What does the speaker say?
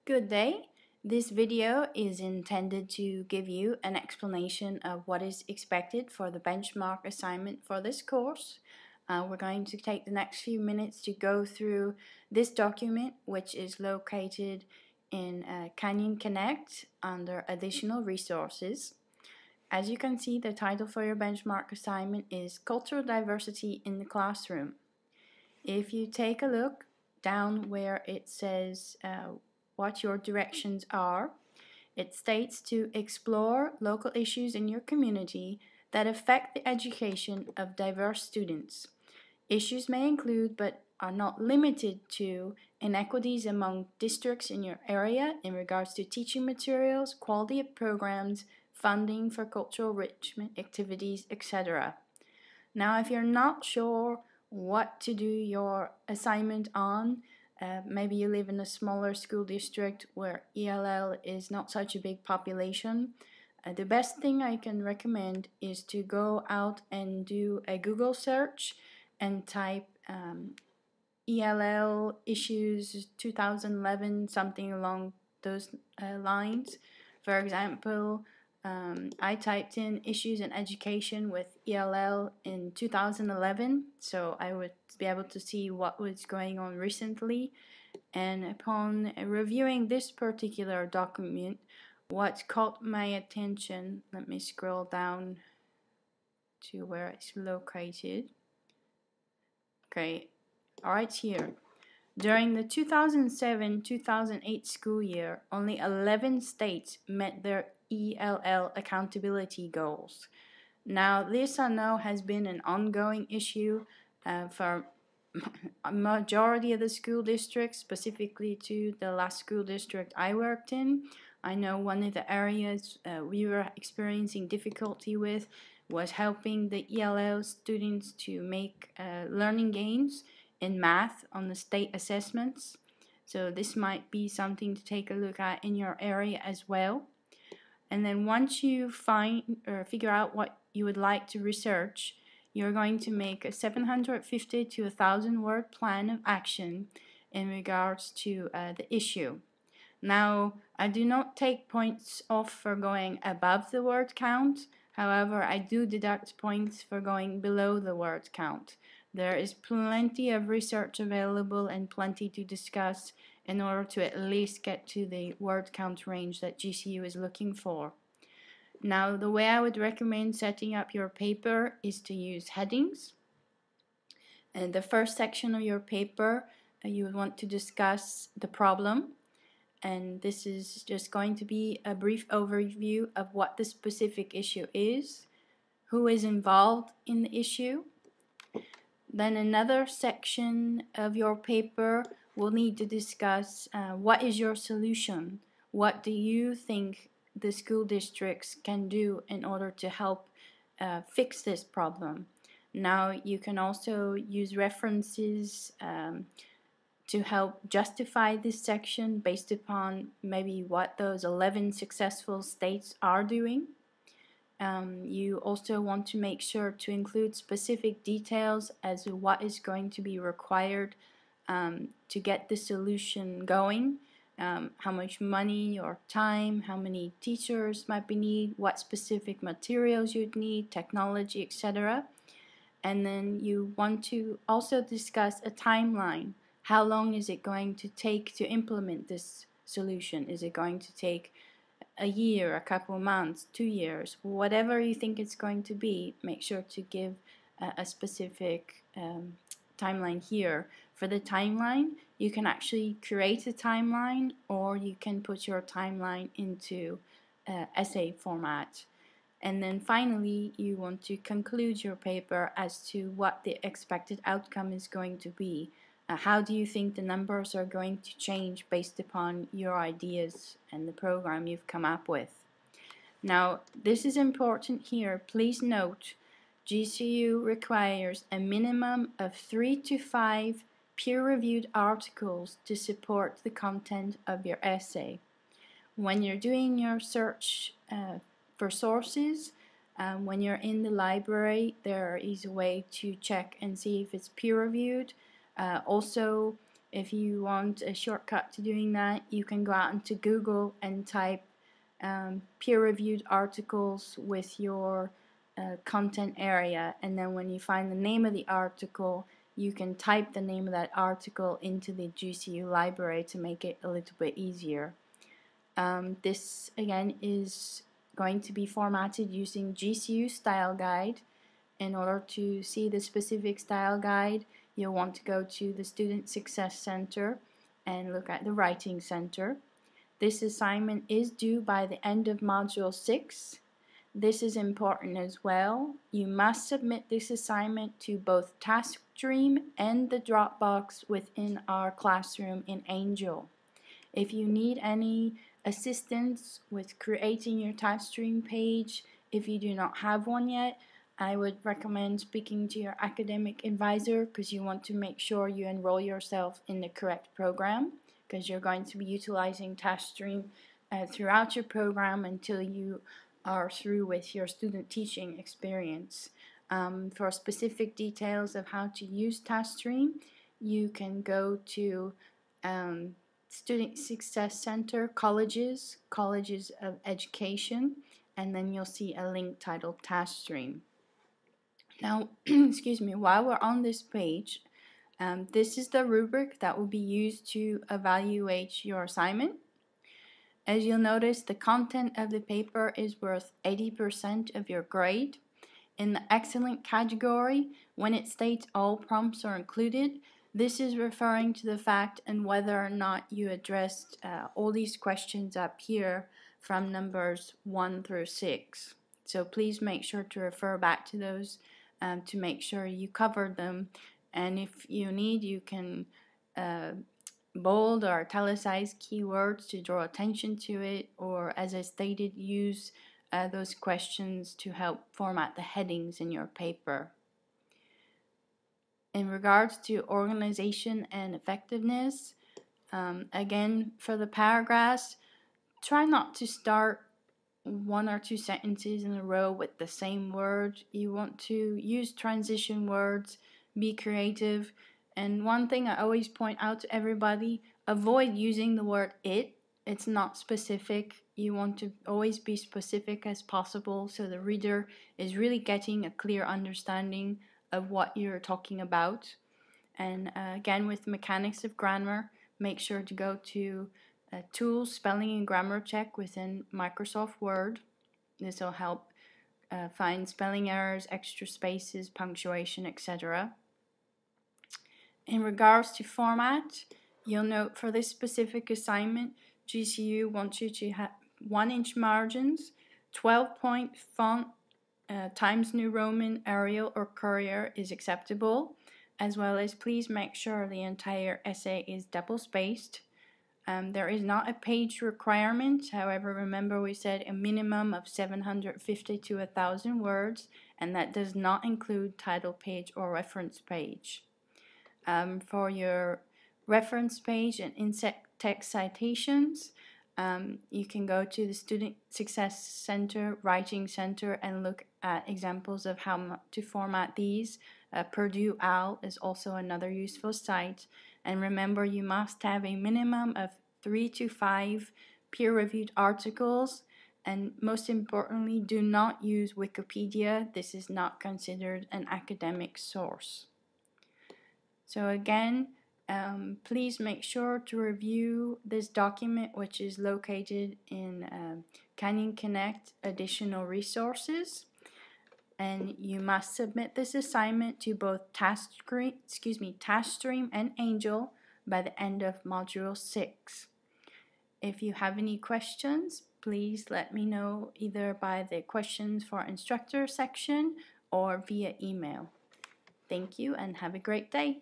Good day. This video is intended to give you an explanation of what is expected for the benchmark assignment for this course. We're going to take the next few minutes to go through this document, which is located in Canyon Connect under Additional Resources. As you can see, the title for your benchmark assignment is Cultural Diversity in the Classroom. If you take a look down where it says what your directions are, it states to explore local issues in your community that affect the education of diverse students. Issues may include, but are not limited to, inequities among districts in your area in regards to teaching materials, quality of programs, funding for cultural enrichment activities, etc. Now, if you're not sure what to do your assignment on, maybe you live in a smaller school district where ELL is not such a big population, the best thing I can recommend is to go out and do a Google search and type ELL issues 2011, something along those lines. For example, I typed in issues in education with ELL in 2011, so I would be able to see what was going on recently. And upon reviewing this particular document, what caught my attention, let me scroll down to where it's located. Okay, right here. During the 2007-2008 school year, only 11 states met their ELL accountability goals. Now, this I know has been an ongoing issue for a majority of the school districts, specifically to the last school district I worked in. I know one of the areas we were experiencing difficulty with was helping the ELL students to make learning gains in math on the state assessments. So this might be something to take a look at in your area as well. And then once you find or figure out what you would like to research, you're going to make a 750 to 1,000 word plan of action in regards to the issue. Now, I do not take points off for going above the word count. However, I do deduct points for going below the word count. There is plenty of research available and plenty to discuss in order to at least get to the word count range that GCU is looking for. Now, the way I would recommend setting up your paper is to use headings. And the first section of your paper, you would want to discuss the problem. And this is just going to be a brief overview of what the specific issue is, who is involved in the issue. Then another section of your paper will need to discuss what is your solution. What do you think the school districts can do in order to help fix this problem? Now, you can also use references to help justify this section based upon maybe what those 11 successful states are doing. You also want to make sure to include specific details as to what is going to be required to get the solution going, how much money or time, how many teachers might be needed, what specific materials you'd need, technology, etc. And then you want to also discuss a timeline. How long is it going to take to implement this solution? Is it going to take a year, a couple of months, 2 years, whatever you think it's going to be? Make sure to give a specific timeline here. For the timeline, you can actually create a timeline, or you can put your timeline into essay format. And then finally, you want to conclude your paper as to what the expected outcome is going to be. How do you think the numbers are going to change based upon your ideas and the program you've come up with? Now, this is important here. Please note, GCU requires a minimum of 3 to 5 peer-reviewed articles to support the content of your essay. When you're doing your search for sources, when you're in the library, there is a way to check and see if it's peer-reviewed. Also, If you want a shortcut to doing that, you can go out into Google and type peer-reviewed articles with your content area, and then when you find the name of the article, you can type the name of that article into the GCU library to make it a little bit easier. This again is going to be formatted using GCU Style Guide. In order to see the specific style guide, you'll want to go to the Student Success Center and look at the Writing Center. This assignment is due by the end of Module 6. This is important as well. You must submit this assignment to both TaskStream and the Dropbox within our classroom in Angel. If you need any assistance with creating your TaskStream page, if you do not have one yet, I would recommend speaking to your academic advisor, because you want to make sure you enroll yourself in the correct program, because you're going to be utilizing TaskStream throughout your program until you are through with your student teaching experience. For specific details of how to use TaskStream, you can go to Student Success Center, Colleges of Education, and then you'll see a link titled TaskStream. Now, excuse me, while we're on this page, this is the rubric that will be used to evaluate your assignment. As you'll notice, the content of the paper is worth 80% of your grade. In the excellent category, when it states all prompts are included, this is referring to the fact and whether or not you addressed all these questions up here from numbers 1 through 6. So please make sure to refer back to those to make sure you covered them. And if you need, you can bold or italicize keywords to draw attention to it, or as I stated, use those questions to help format the headings in your paper. In regards to organization and effectiveness, again, for the paragraphs, try not to start 1 or 2 sentences in a row with the same word. You want to use transition words, be creative, and one thing I always point out to everybody, avoid using the word it. It's not specific. You want to always be specific as possible so the reader is really getting a clear understanding of what you're talking about. And again, with mechanics of grammar, make sure to go to Tools, Spelling and Grammar Check within Microsoft Word. This will help find spelling errors, extra spaces, punctuation, etc. In regards to format, you'll note for this specific assignment, GCU wants you to have 1-inch margins, 12-point font, Times New Roman, Arial, or Courier is acceptable, as well as please make sure the entire essay is double-spaced. There is not a page requirement, however, remember we said a minimum of 750 to 1,000 words, and that does not include title page or reference page. For your reference page and in-text citations, you can go to the Student Success Center, Writing Center, and look at examples of how to format these. Purdue OWL is also another useful site. And remember, you must have a minimum of 3 to 5 peer-reviewed articles. And most importantly, do not use Wikipedia. This is not considered an academic source. So again, please make sure to review this document, which is located in Canyon Connect Additional Resources. And you must submit this assignment to both TaskStream and Angel by the end of Module 6. If you have any questions, please let me know either by the Questions for Instructor section or via email. Thank you and have a great day.